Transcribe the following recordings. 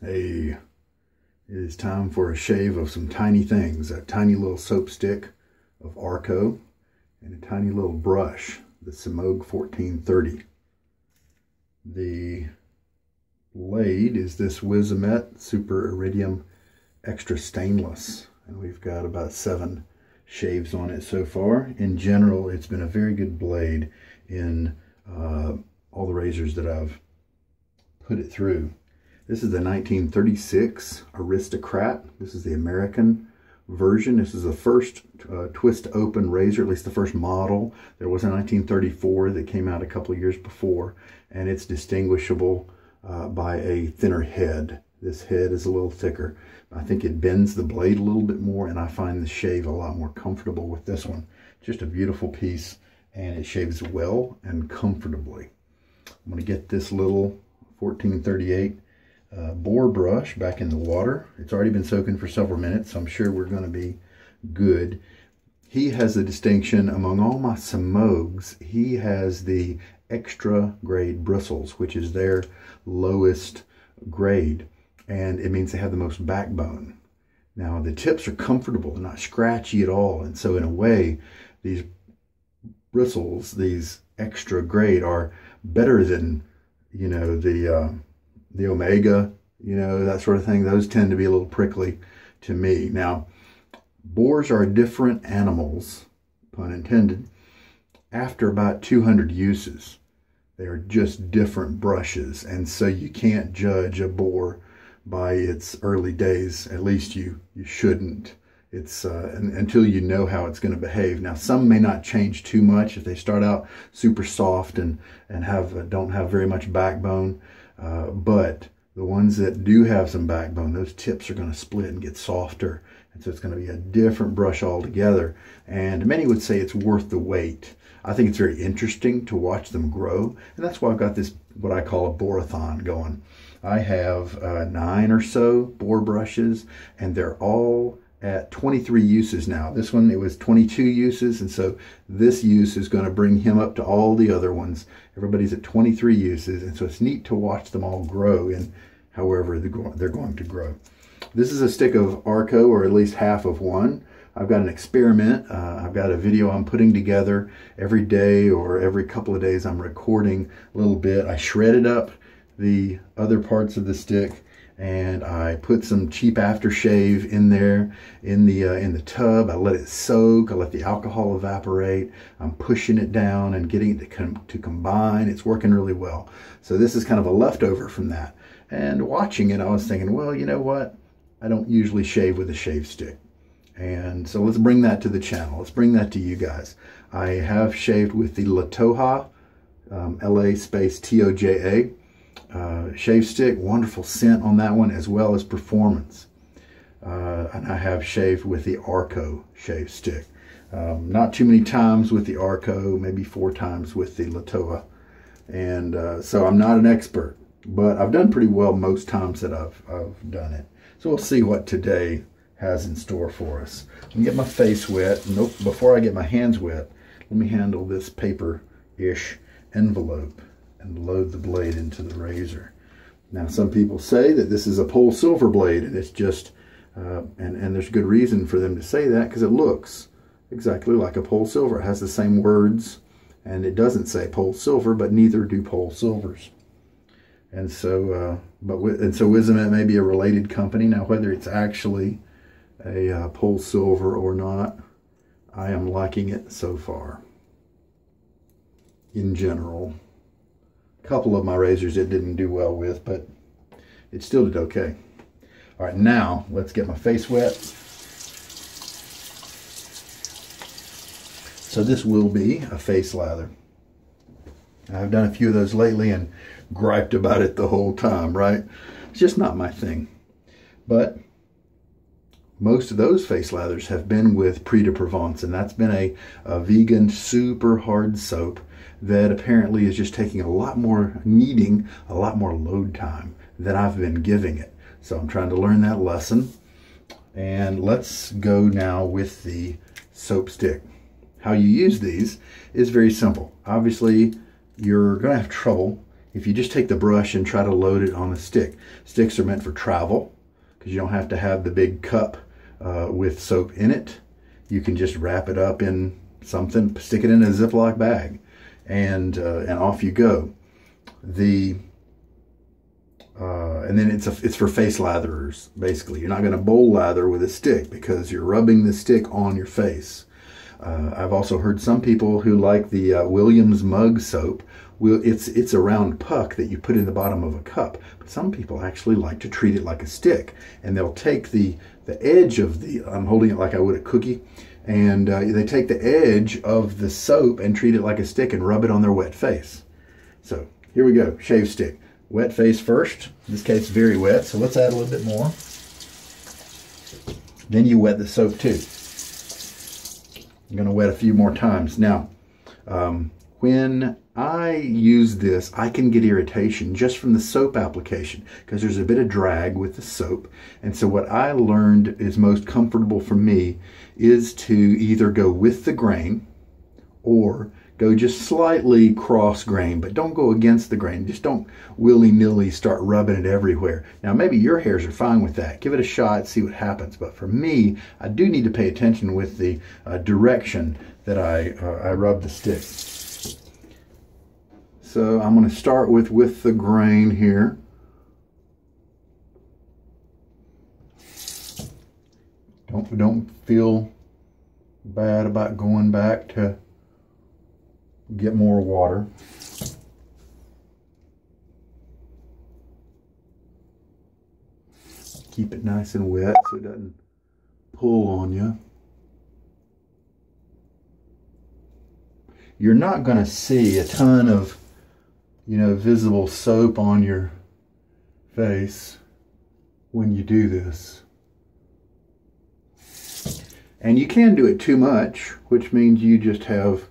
Hey, it is time for a shave of some tiny things. A tiny little soap stick of Arko and a tiny little brush, the Semogue 1430. The blade is this Wizamet Spr Iridium Xtr Stnlss, and we've got about 7 shaves on it so far. In general, it's been a very good blade in all the razors that I've put it through. This is the 1936 Aristocrat. This is the American version. This is the first twist open razor, at least the first model. There was a 1934 that came out a couple of years before, and it's distinguishable by a thinner head. This head is a little thicker. I think it bends the blade a little bit more, and I find the shave a lot more comfortable with this one. Just a beautiful piece, and it shaves well and comfortably. I'm going to get this little 1438 boar brush back in the water. It's already been soaking for several minutes, so I'm sure we're going to be good. He has the distinction among all my Semogues. He has the extra grade bristles, which is their lowest grade, and it means they have the most backbone. Now the tips are comfortable, they're not scratchy at all, and so in a way these bristles, these extra grade, are better than, you know, the Omega, you know, that sort of thing. Those tend to be a little prickly to me. Now, boars are different animals, pun intended, after about 200 uses. They are just different brushes, and so you can't judge a boar by its early days. At least you shouldn't. It's until you know how it's going to behave. Now, some may not change too much if they start out super soft and don't have very much backbone. But the ones that do have some backbone, those tips are going to split and get softer. And so it's going to be a different brush altogether. And many would say it's worth the wait. I think it's very interesting to watch them grow. And that's why I've got this, what I call a Boar-a-thon going. I have 9 or so boar brushes, and they're all at 23 uses now. This one, it was 22 uses, and so this use is going to bring him up to all the other ones. Everybody's at 23 uses, and so it's neat to watch them all grow in however they're going to grow. This is a stick of Arko, or at least half of one. I've got an experiment. I've got a video I'm putting together every day, or every couple of days I'm recording a little bit. I shredded up the other parts of the stick, and I put some cheap aftershave in there in the tub. I let it soak. I let the alcohol evaporate. I'm pushing it down and getting it to combine. It's working really well. So this is kind of a leftover from that. And watching it, I was thinking, well, you know what? I don't usually shave with a shave stick. And so let's bring that to the channel. Let's bring that to you guys. I have shaved with the Toja, LA_Toja. Shave stick, wonderful scent on that one, as well as performance. And I have shaved with the Arko shave stick. Not too many times with the Arko, maybe 4 times with the Toja. And so I'm not an expert, but I've done pretty well most times that I've done it. So we'll see what today has in store for us. Let me get my face wet. Nope, before I get my hands wet, let me handle this paper-ish envelope and load the blade into the razor. Now, some people say that this is a pole silver blade, and it's just, and there's good reason for them to say that, because it looks exactly like a pole silver. It has the same words, and it doesn't say pole silver, but neither do pole silvers. And so, so Wizamet may be a related company. Now, whether it's actually a pole silver or not, I am liking it so far. In general, a couple of my razors it didn't do well with, but it still did okay. All right, now let's get my face wet. So this will be a face lather. I've done a few of those lately and griped about it the whole time, right? It's just not my thing. But most of those face lathers have been with Prix de Provence, and that's been a vegan, super hard soap that apparently is just taking needing a lot more load time than I've been giving it. So I'm trying to learn that lesson. And let's go now with the soap stick. How you use these is very simple. Obviously, you're going to have trouble if you just take the brush and try to load it on a stick. Sticks are meant for travel because you don't have to have the big cup with soap in it. You can just wrap it up in something, stick it in a Ziploc bag, and off you go. And then it's for face latherers, basically. You're not going to bowl lather with a stick because you're rubbing the stick on your face. I've also heard some people who like the Williams mug soap. It's a round puck that you put in the bottom of a cup. But some people actually like to treat it like a stick. And they'll take the edge of I'm holding it like I would a cookie, and they take the edge of the soap and treat it like a stick and rub it on their wet face. So here we go, shave stick. Wet face first. In this case, very wet, so let's add a little bit more. Then you wet the soap too. I'm going to wet a few more times. Now, when I use this, I can get irritation just from the soap application because there's a bit of drag with the soap. And so what I learned is most comfortable for me is to either go with the grain or go just slightly cross grain, but don't go against the grain. Just don't willy-nilly start rubbing it everywhere. Now, maybe your hairs are fine with that. Give it a shot, see what happens. But for me, I do need to pay attention with the direction that I rub the stick. So I'm going to start with the grain here. Don't feel bad about going back to get more water. Keep it nice and wet so it doesn't pull on you. You're not going to see a ton of, visible soap on your face when you do this. And you can do it too much, which means you just have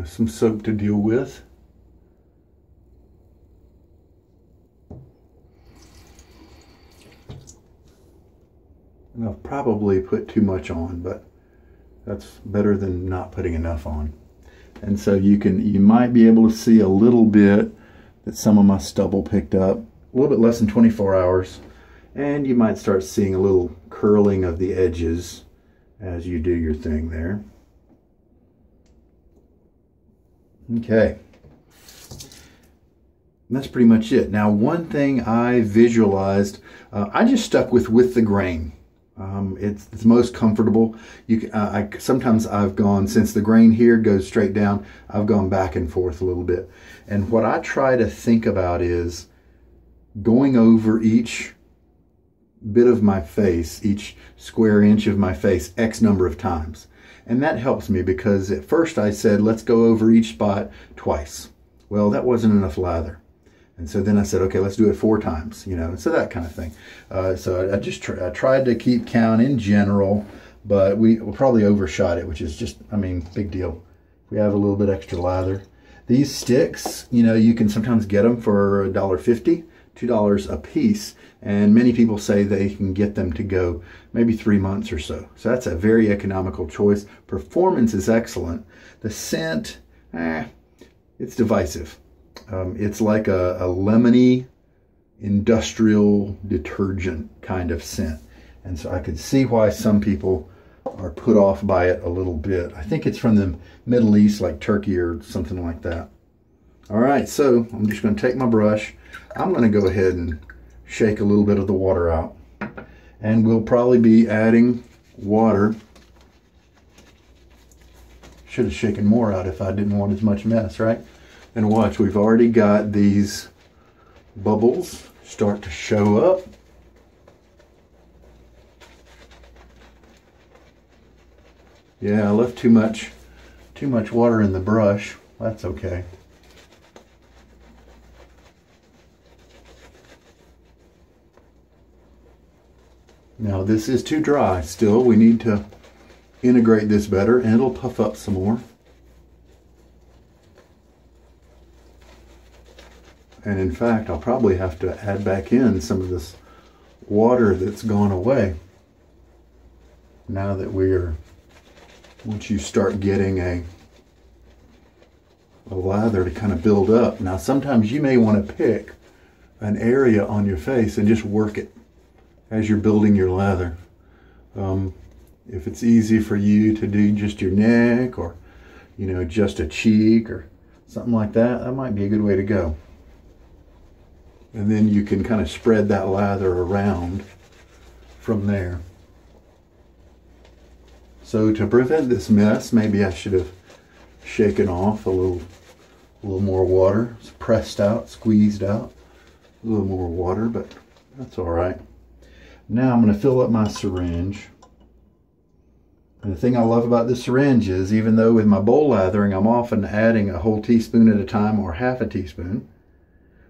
some soap to deal with. And I'll probably put too much on, but that's better than not putting enough on. And so you might be able to see a little bit that some of my stubble picked up, a little bit less than 24 hours. And you might start seeing a little curling of the edges as you do your thing there. Okay, and that's pretty much it. Now, one thing I visualized, I just stuck with the grain. It's most comfortable. Sometimes I've gone, since the grain here goes straight down, I've gone back and forth a little bit. And what I try to think about is going over each bit of my face, each square inch of my face, X number of times. And that helps me because at first I said, let's go over each spot twice. Well, that wasn't enough lather. And so then I said, okay, let's do it 4 times, so that kind of thing. So I tried to keep count in general, but we probably overshot it, which is just, big deal. We have a little bit extra lather. These sticks, you can sometimes get them for $1.50, $2 a piece. And many people say they can get them to go maybe 3 months or so. So that's a very economical choice. Performance is excellent. The scent, it's divisive. It's like a lemony industrial detergent kind of scent. And so I could see why some people are put off by it a little bit. I think it's from the Middle East, like Turkey or something like that. All right, so I'm just going to take my brush. I'm going to go ahead and shake a little bit of the water out. And we'll probably be adding water. Should have shaken more out if I didn't want as much mess, right? And watch, we've already got these bubbles start to show up. Yeah, I left too much water in the brush. That's okay. Now this is too dry still. We need to integrate this better and it'll puff up some more. And in fact, I'll probably have to add back in some of this water that's gone away. Now that once you start getting a lather to kind of build up. Now sometimes you may want to pick an area on your face and just work it as you're building your lather. If it's easy for you to do just your neck, or you know, just a cheek or something like that, that might be a good way to go. And then you can kind of spread that lather around from there. So to prevent this mess, maybe I should have shaken off a little more water. It's pressed out, squeezed out a little more water, but that's all right. Now I'm going to fill up my syringe. And the thing I love about this syringe is, even though with my bowl lathering I'm often adding a whole teaspoon at a time or half a teaspoon,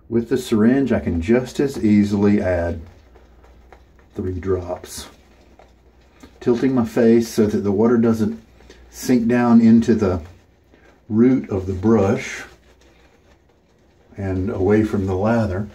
with the syringe I can just as easily add 3 drops. Tilting my face so that the water doesn't sink down into the root of the brush and away from the lather.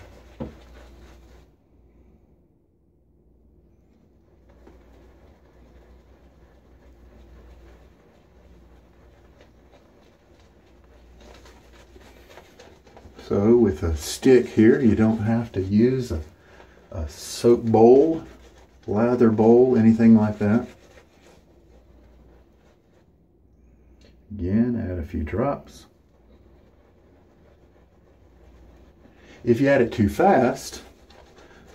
So with a stick here, you don't have to use a soap bowl, lather bowl, anything like that. Again, add a few drops. If you add it too fast,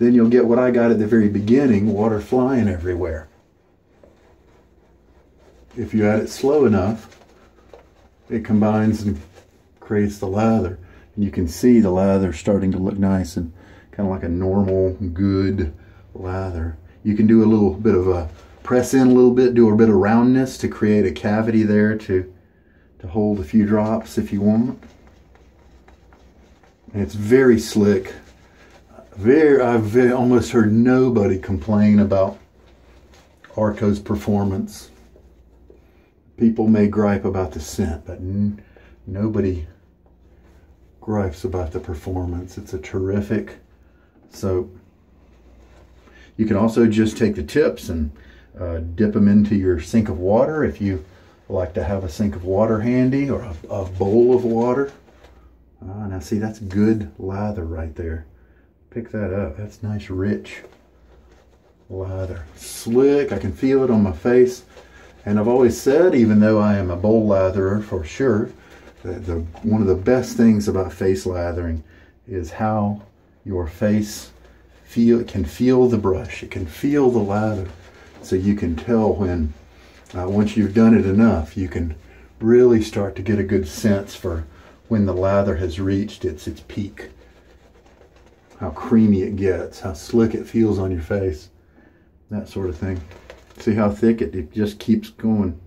then you'll get what I got at the very beginning, water flying everywhere. If you add it slow enough, it combines and creates the lather. And you can see the lather starting to look nice and kind of like a normal, good lather. You can do a little bit of a press in a little bit, do a bit of roundness to create a cavity there to hold a few drops if you want. And it's very slick. I've almost heard nobody complain about Arko's performance. People may gripe about the scent, but nobody gripes about the performance. It's a terrific soap. You can also just take the tips and dip them into your sink of water if you like to have a sink of water handy, or a bowl of water. Now see, that's good lather right there. Pick that up. That's nice, rich lather. Slick. I can feel it on my face. And I've always said, even though I am a bowl latherer for sure, one of the best things about face lathering is how your face can feel the brush. It can feel the lather. So you can tell when, once you've done it enough, you can really start to get a good sense for when the lather has reached its peak. How creamy it gets, how slick it feels on your face, that sort of thing. See how thick it just keeps going.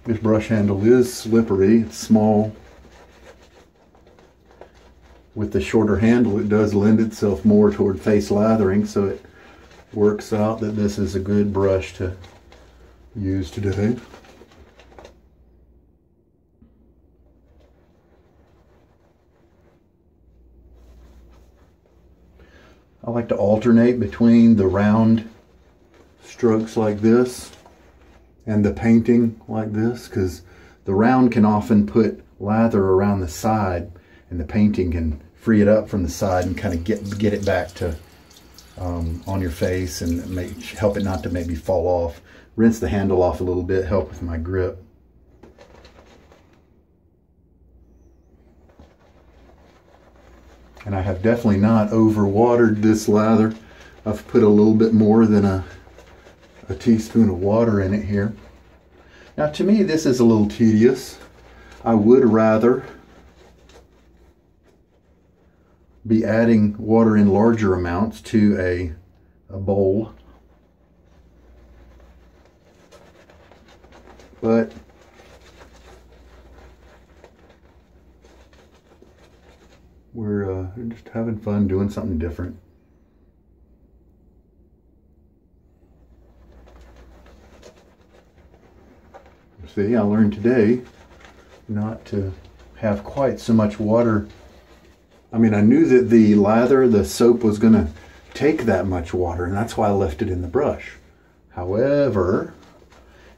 This brush handle is slippery, it's small. With the shorter handle, it does lend itself more toward face lathering, so it works out that this is a good brush to use today. I like to alternate between the round strokes like this and the painting like this, because the round can often put lather around the side and the painting can free it up from the side and kind of get it back to on your face and help it not to maybe fall off. Rinse the handle off a little bit, help with my grip. And I have definitely not over-watered this lather. I've put a little bit more than a teaspoon of water in it here. Now to me this is a little tedious. I would rather be adding water in larger amounts to a bowl. But we're just having fun doing something different. See, I learned today not to have quite so much water. I mean, I knew that the lather, the soap, was going to take that much water, and that's why I left it in the brush. However,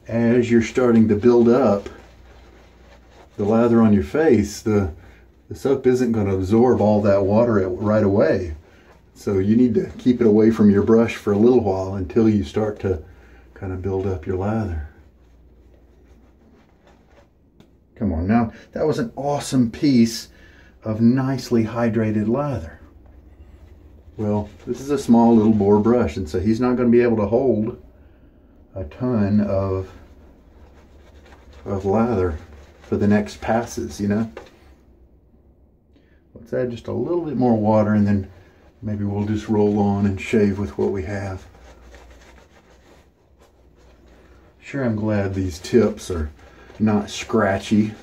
as you're starting to build up the lather on your face, the soap isn't going to absorb all that water right away. So you need to keep it away from your brush for a little while until you start to kind of build up your lather. Come on now, that was an awesome piece of nicely hydrated lather. Well, this is a small little boar brush, and so he's not going to be able to hold a ton of lather for the next passes, you know. Let's add just a little bit more water, and then maybe we'll just roll on and shave with what we have. Sure, I'm glad these tips are not scratchy.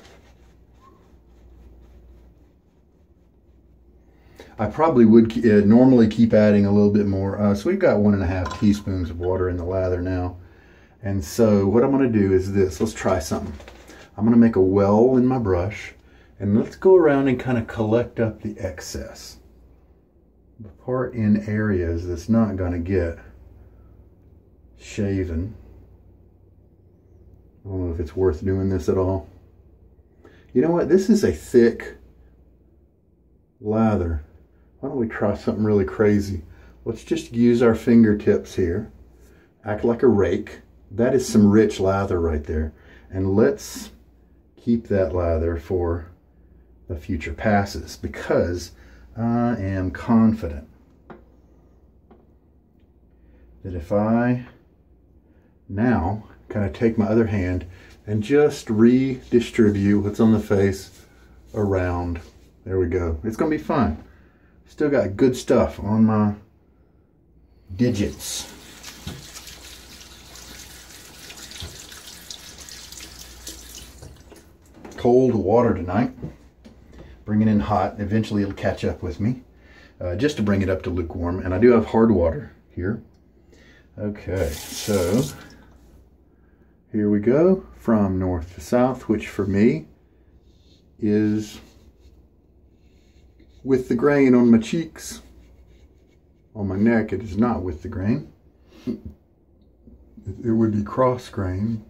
I probably would normally keep adding a little bit more. So we've got 1.5 teaspoons of water in the lather now. And so what I'm going to do is this. Let's try something. I'm going to make a well in my brush, and let's go around and kind of collect up the excess. The part in areas that's not going to get shaven. I don't know if it's worth doing this at all. You know what? This is a thick lather. Why don't we try something really crazy? Let's just use our fingertips here. Act like a rake. That is some rich lather right there. And let's keep that lather for the future passes, because I am confident that if I now kind of take my other hand and just redistribute what's on the face around. There we go. It's going to be fun. Still got good stuff on my digits. Cold water tonight. Bring it in hot. Eventually it'll catch up with me. Just to bring it up to lukewarm. And I do have hard water here. Okay, so here we go, from north to south, which for me is with the grain on my cheeks. On my neck, it is not with the grain. It would be cross grain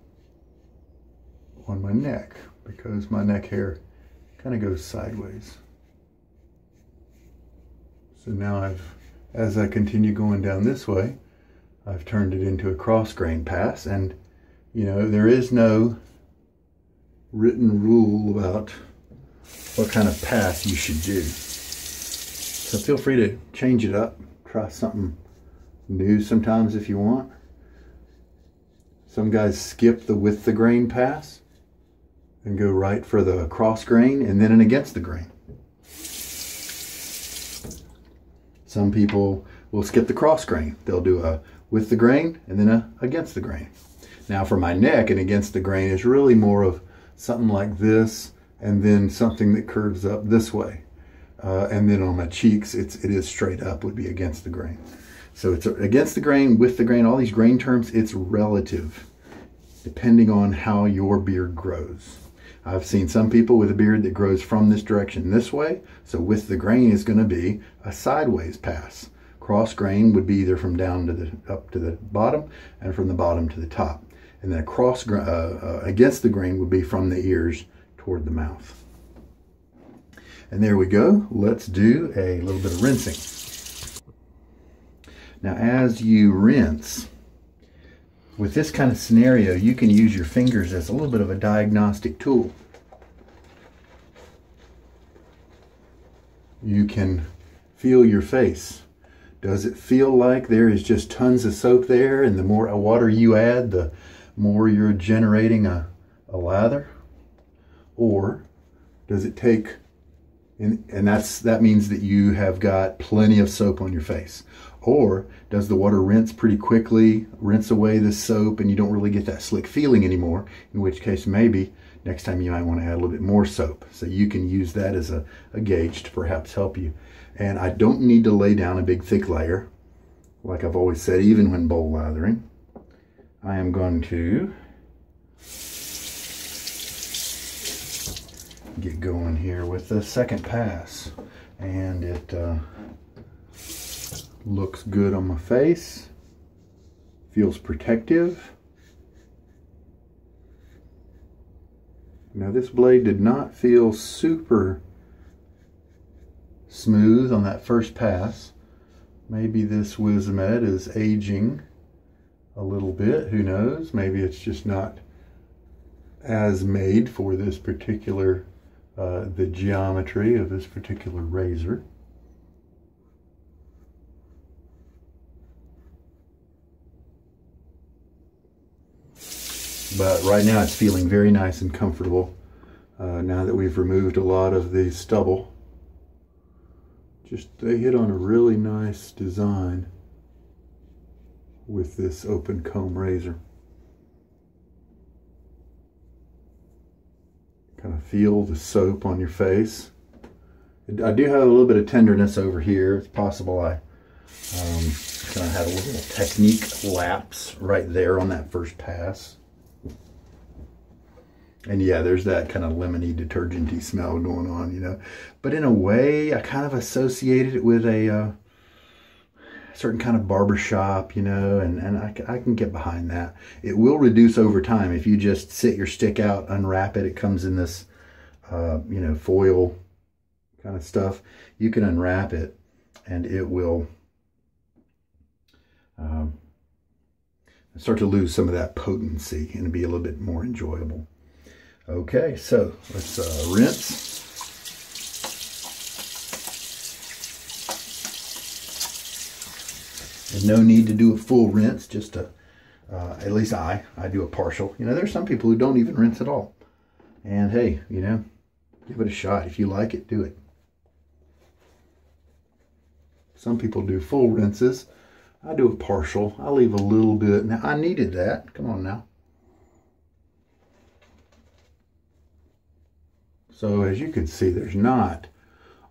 on my neck, because my neck hair kind of goes sideways. So now as I continue going down this way, I've turned it into a cross grain pass, and you know, there is no written rule about what kind of pass you should do. So feel free to change it up. Try something new sometimes if you want. Some guys skip the with the grain pass and go right for the cross grain and then an against the grain. Some people will skip the cross grain. They'll do a with the grain and then a against the grain. Now for my neck, and against the grain is really more of something like this, and then something that curves up this way. And then on my cheeks, it is straight up, would be against the grain. So it's against the grain, with the grain, all these grain terms, it's relative, depending on how your beard grows. I've seen some people with a beard that grows from this direction this way, so with the grain is going to be a sideways pass. Cross grain would be either from down to the up to the bottom, and from the bottom to the top. And then against the grain would be from the ears toward the mouth. And there we go. Let's do a little bit of rinsing. Now as you rinse, with this kind of scenario, you can use your fingers as a little bit of a diagnostic tool. You can feel your face. Does it feel like there is just tons of soap there, and the more water you add, the more you're generating a lather? Or does it take, and that means that you have got plenty of soap on your face? Or does the water rinse pretty quickly, rinse away the soap, and you don't really get that slick feeling anymore? In which case, maybe next time you might want to add a little bit more soap. So you can use that as a gauge to perhaps help you. And I don't need to lay down a big thick layer. Like I've always said, even when bowl lathering, I am going to get going here with the second pass. And it looks good on my face, feels protective. Now this blade did not feel super smooth on that first pass. Maybe this Wizamet is aging a little bit, who knows? Maybe it's just not as made for this particular, the geometry of this particular razor. But right now it's feeling very nice and comfortable now that we've removed a lot of the stubble. Just they hit on a really nice design with this open comb razor. Kind of feel the soap on your face. I do have a little bit of tenderness over here. It's possible I kind of had a little technique lapse right there on that first pass. And yeah, there's that kind of lemony, detergenty smell going on, you know. But in a way, I kind of associated it with a certain kind of barbershop, you know, and I can get behind that. It will reduce over time. If you just sit your stick out, unwrap it, it comes in this, you know, foil kind of stuff. You can unwrap it and it will start to lose some of that potency and be a little bit more enjoyable. Okay, so let's rinse. There's no need to do a full rinse, just a, at least I do a partial. You know, there's some people who don't even rinse at all. And hey, you know, give it a shot. If you like it, do it. Some people do full rinses. I do a partial. I leave a little bit. Now, I needed that. Come on now. So as you can see, there's not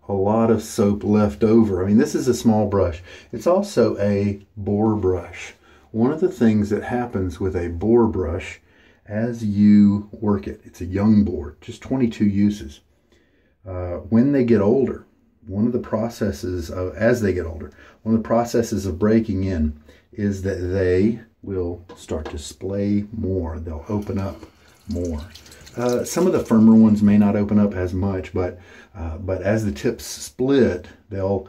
a lot of soap left over. I mean, this is a small brush. It's also a boar brush. One of the things that happens with a boar brush as you work it, it's a young boar, just 22 uses. When they get older, one of the processes of, as they get older, one of the processes of breaking in is that they will start to splay more. They'll open up more. Some of the firmer ones may not open up as much, but as the tips split, they'll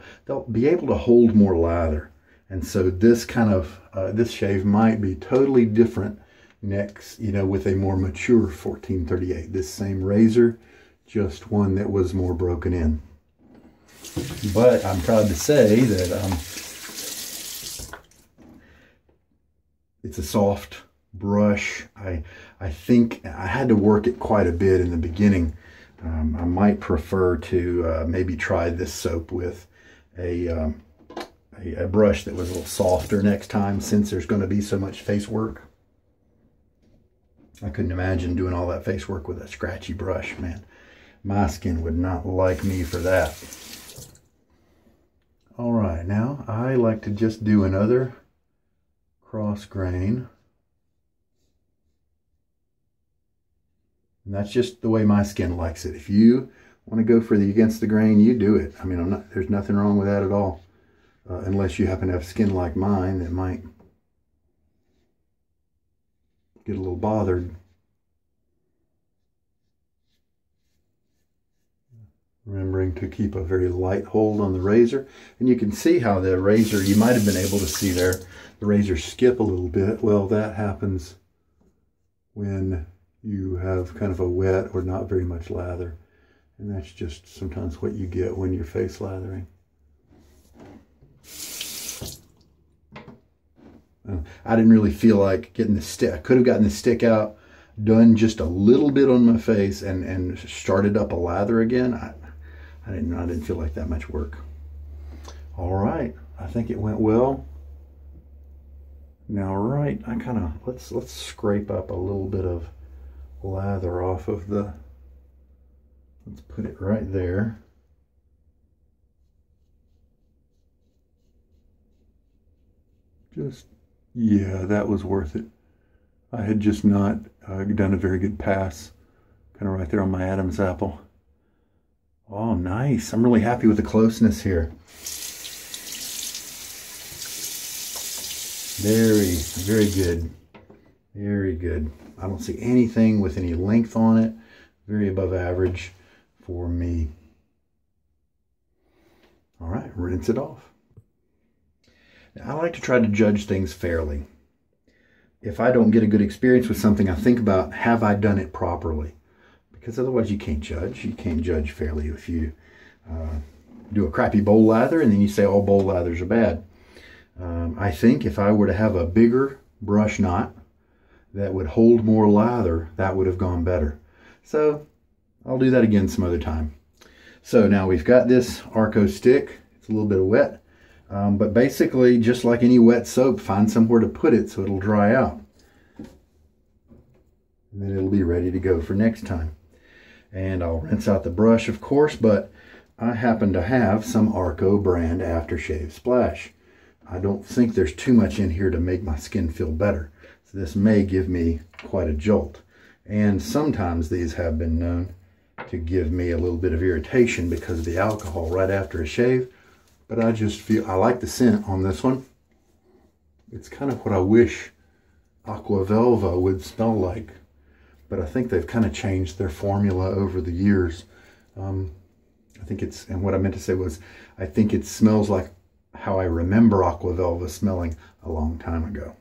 be able to hold more lather. And so this kind of this shave might be totally different next, you know, with a more mature 1438. This same razor, just one that was more broken in. But I'm proud to say that it's a soft brush. I think I had to work it quite a bit in the beginning. I might prefer to maybe try this soap with a brush that was a little softer next time, since there's going to be so much face work. I couldn't imagine doing all that face work with a scratchy brush, man. My skin would not like me for that. All right, now I like to just do another cross grain. And that's just the way my skin likes it. If you want to go for the against the grain, you do it. I mean, there's nothing wrong with that at all. Unless you happen to have skin like mine that might get a little bothered. Remembering to keep a very light hold on the razor. And you can see how the razor, you might have been able to see there, the razor skip a little bit. Well, that happens when you have kind of a wet or not very much lather. And that's just sometimes what you get when you're face lathering. I didn't really feel like getting the stick. I could have gotten the stick out, done just a little bit on my face and started up a lather again. I didn't feel like that much work. All right, I think it went well. Now, right, I kind of, let's scrape up a little bit of lather off of the, let's put it right there. Just, yeah, that was worth it. I had just not done a very good pass, kind of right there on my Adam's apple. Oh, nice. I'm really happy with the closeness here. Very, very good. Very good. I don't see anything with any length on it. very above average for me. All right, rinse it off. Now, I like to try to judge things fairly. If I don't get a good experience with something, I think about, have I done it properly? Because otherwise you can't judge. You can't judge fairly if you do a crappy bowl lather and then you say all bowl lathers are bad. I think if I were to have a bigger brush knot that would hold more lather, that would have gone better. So I'll do that again some other time. So now we've got this Arko stick. It's a little bit wet, but basically just like any wet soap, find somewhere to put it so it'll dry out. And then it'll be ready to go for next time. And I'll rinse out the brush, of course, but I happen to have some Arko brand aftershave splash. I don't think there's too much in here to make my skin feel better. So this may give me quite a jolt. And sometimes these have been known to give me a little bit of irritation because of the alcohol right after a shave. But I just feel, I like the scent on this one. It's kind of what I wish Aqua Velva would smell like. But I think they've kind of changed their formula over the years. I think it's, and what I meant to say was, I think it smells like how I remember Aqua Velva smelling a long time ago.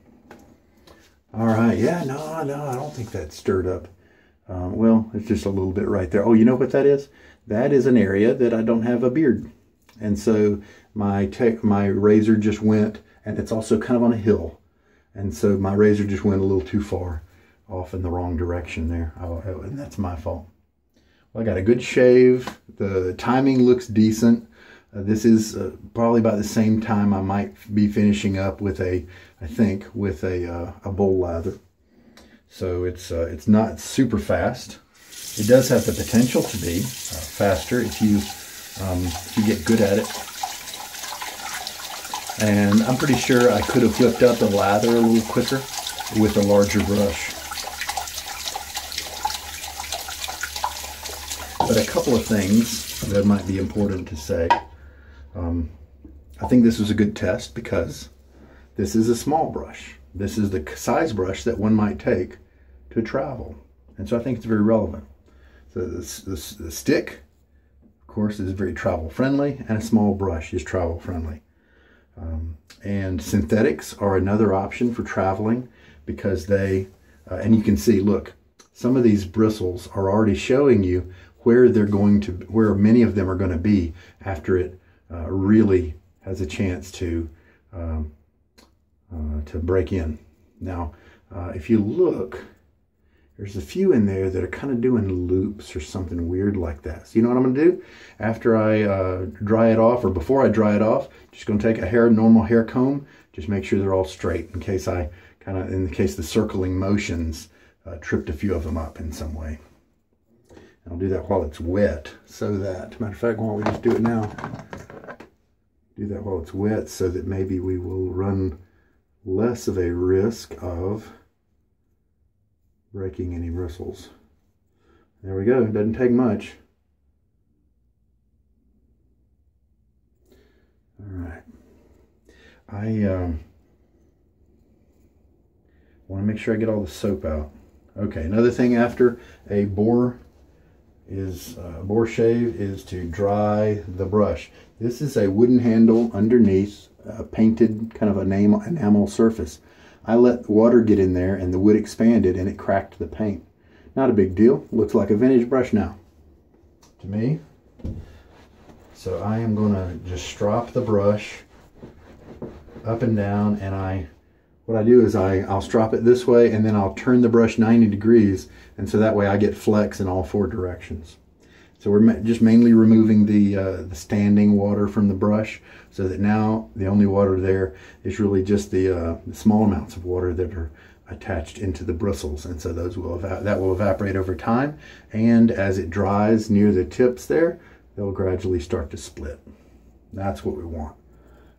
All right, yeah, no, I don't think that's stirred up. Well, it's just a little bit right there. Oh, you know what that is? That is an area that I don't have a beard. And so my razor just went, and it's also kind of on a hill. And so my razor just went a little too far off in the wrong direction there. And that's my fault. Well, I got a good shave. The timing looks decent. This is probably about the same time I might be finishing up with a, I think, with a bowl lather. So it's not super fast. It does have the potential to be faster if you get good at it. And I'm pretty sure I could have whipped up the lather a little quicker with a larger brush. But a couple of things that might be important to say. I think this was a good test because this is a small brush. This is the size brush that one might take to travel. And so I think it's very relevant. So the stick, of course, is very travel friendly, and a small brush is travel friendly. And synthetics are another option for traveling because they, and you can see, look, some of these bristles are already showing you where they're going to, where many of them are going to be after it really has a chance to break in. Now, if you look, there's a few in there that are kind of doing loops or something weird like that. So you know what I'm going to do? After I dry it off, or before I dry it off, just going to take a normal hair comb, just make sure they're all straight in case I kind of, in case the circling motions tripped a few of them up in some way. And I'll do that while it's wet, so that, matter of fact, why don't we just do it now? Do that while it's wet so that maybe we will run less of a risk of breaking any bristles. There we go. It doesn't take much. All right. I want to make sure I get all the soap out. Okay, another thing after a boar shave is to dry the brush. This is a wooden handle underneath a painted kind of enamel surface. I let water get in there and the wood expanded and it cracked the paint. Not a big deal. Looks like a vintage brush now to me. So I am going to just strop the brush up and down, and what I do is I'll strop it this way and then I'll turn the brush 90 degrees, and so that way I get flex in all four directions. So we're just mainly removing the standing water from the brush, so that now the only water there is really just the small amounts of water that are attached into the bristles, and so those will evaporate over time, and as it dries near the tips there, they'll gradually start to split. That's what we want.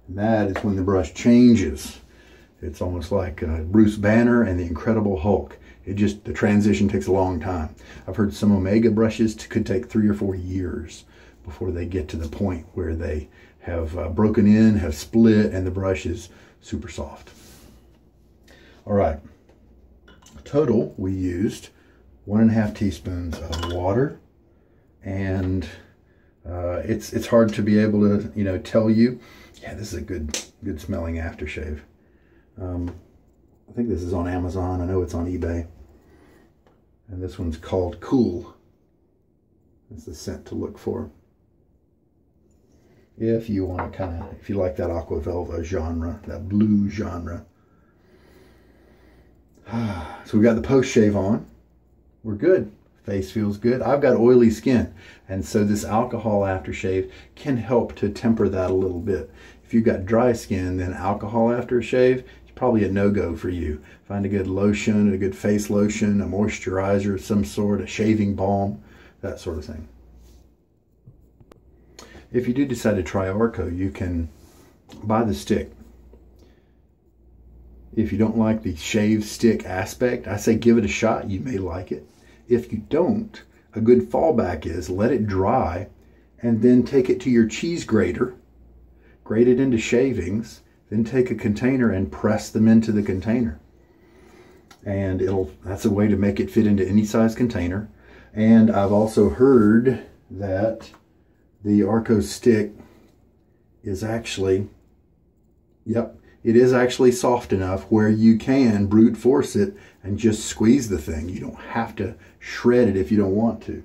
And that is when the brush changes. It's almost like Bruce Banner and the Incredible Hulk. The transition takes a long time. I've heard some Omega brushes could take 3 or 4 years before they get to the point where they have broken in, have split, and the brush is super soft. All right. Total, we used 1.5 teaspoons of water, and it's hard to be able to, you know, tell you. Yeah, this is a good smelling aftershave. I think this is on Amazon. I know it's on eBay. And this one's called Cool. That's the scent to look for. If you want to kind of, if you like that aqua velva genre, that blue genre. So we got the post shave on. We're good. Face feels good. I've got oily skin, and so this alcohol aftershave can help to temper that a little bit. If you've got dry skin, then alcohol aftershave is probably a no-go for you. Find a good lotion, a good face lotion, a moisturizer of some sort, a shaving balm, that sort of thing. If you do decide to try Arko, you can buy the stick. If you don't like the shave stick aspect, I say give it a shot. You may like it. If you don't, a good fallback is let it dry and then take it to your cheese grater, grate it into shavings, then take a container and press them into the container. And that's a way to make it fit into any size container. And I've also heard that the Arko stick is actually, yep, it is actually soft enough where you can brute force it and just squeeze the thing. You don't have to shred it if you don't want to.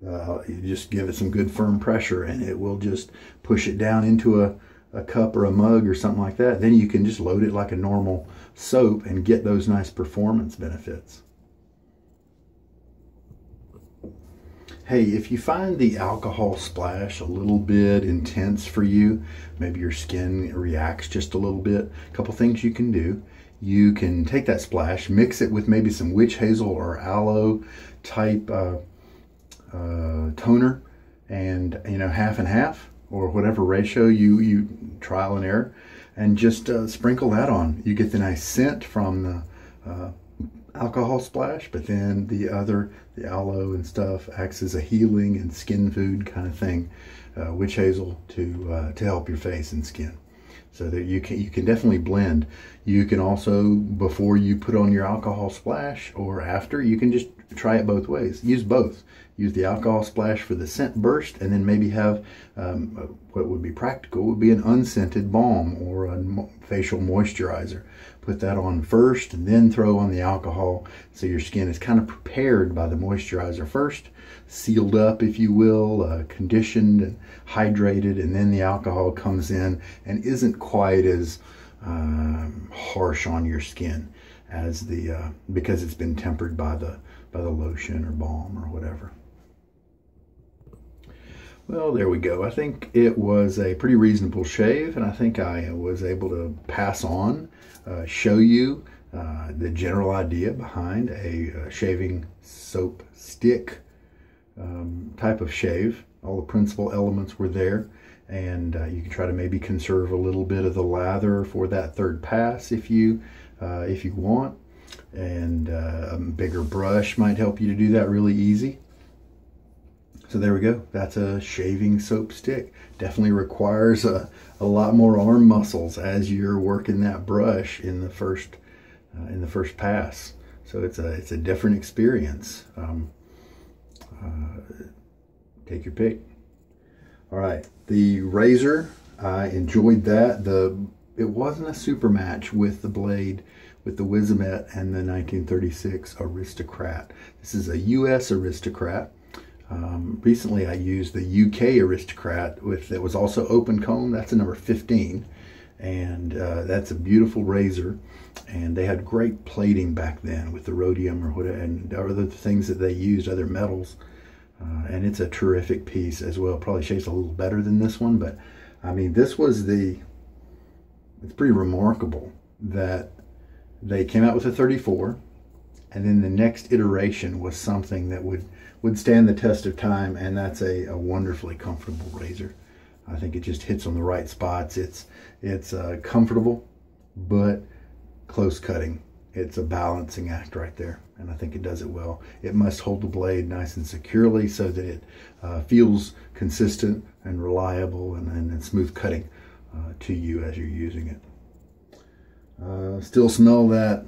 You just give it some good firm pressure and it will just push it down into a cup or a mug or something like that. Then you can just load it like a normal soap and get those nice performance benefits. Hey, if you find the alcohol splash a little bit intense for you, maybe your skin reacts just a little bit, a couple things you can do. You can take that splash, mix it with maybe some witch hazel or aloe type toner, and, you know, half and half, or whatever ratio you trial and error, and just sprinkle that on. You get the nice scent from the alcohol splash, but then the aloe and stuff acts as a healing and skin food kind of thing. Witch hazel to help your face and skin. So that you can definitely blend. You can also, before you put on your alcohol splash or after, you can just try it both ways. Use both. Use the alcohol splash for the scent burst, and then maybe have what would be practical would be an unscented balm or a facial moisturizer. Put that on first and then throw on the alcohol, so your skin is kind of prepared by the moisturizer first, sealed up, if you will, conditioned and hydrated, and then the alcohol comes in and isn't quite as harsh on your skin as because it's been tempered by the lotion or balm or whatever. Well, there we go. I think it was a pretty reasonable shave, and I think I was able to pass on, show you the general idea behind a shaving soap stick type of shave. All the principal elements were there, and you can try to maybe conserve a little bit of the lather for that third pass if you want, and a bigger brush might help you to do that really easy. So there we go. That's a shaving soap stick. Definitely requires a lot more arm muscles as you're working that brush in the first pass. So it's a different experience. Take your pick. All right, the razor, I enjoyed that. It wasn't a super match with the blade, with the Wizamet and the 1936 Aristocrat. This is a US Aristocrat. Recently I used the UK Aristocrat that was also open comb. That's a number 15, and that's a beautiful razor, and they had great plating back then with the rhodium or whatever, and other things that they used, other metals, and it's a terrific piece as well. Probably shaves a little better than this one, but I mean, it's pretty remarkable that they came out with a 34, and then the next iteration was something that would stand the test of time, and that's a wonderfully comfortable razor. I think it just hits on the right spots. It's comfortable, but close cutting. It's a balancing act right there, and I think it does it well. It must hold the blade nice and securely so that it feels consistent and reliable and smooth cutting to you as you're using it. Still smell that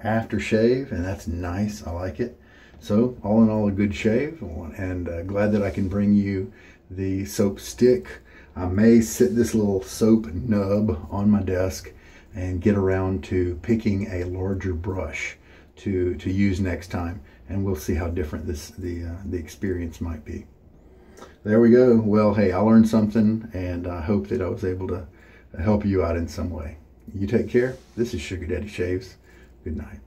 aftershave, and that's nice. I like it. So all in all, a good shave, and glad that I can bring you the soap stick. I may sit this little soap nub on my desk and get around to picking a larger brush to use next time, and we'll see how different the experience might be. There we go. Well, hey, I learned something, and I hope that I was able to help you out in some way. You take care. This is Sugar Daddy Shaves. Good night.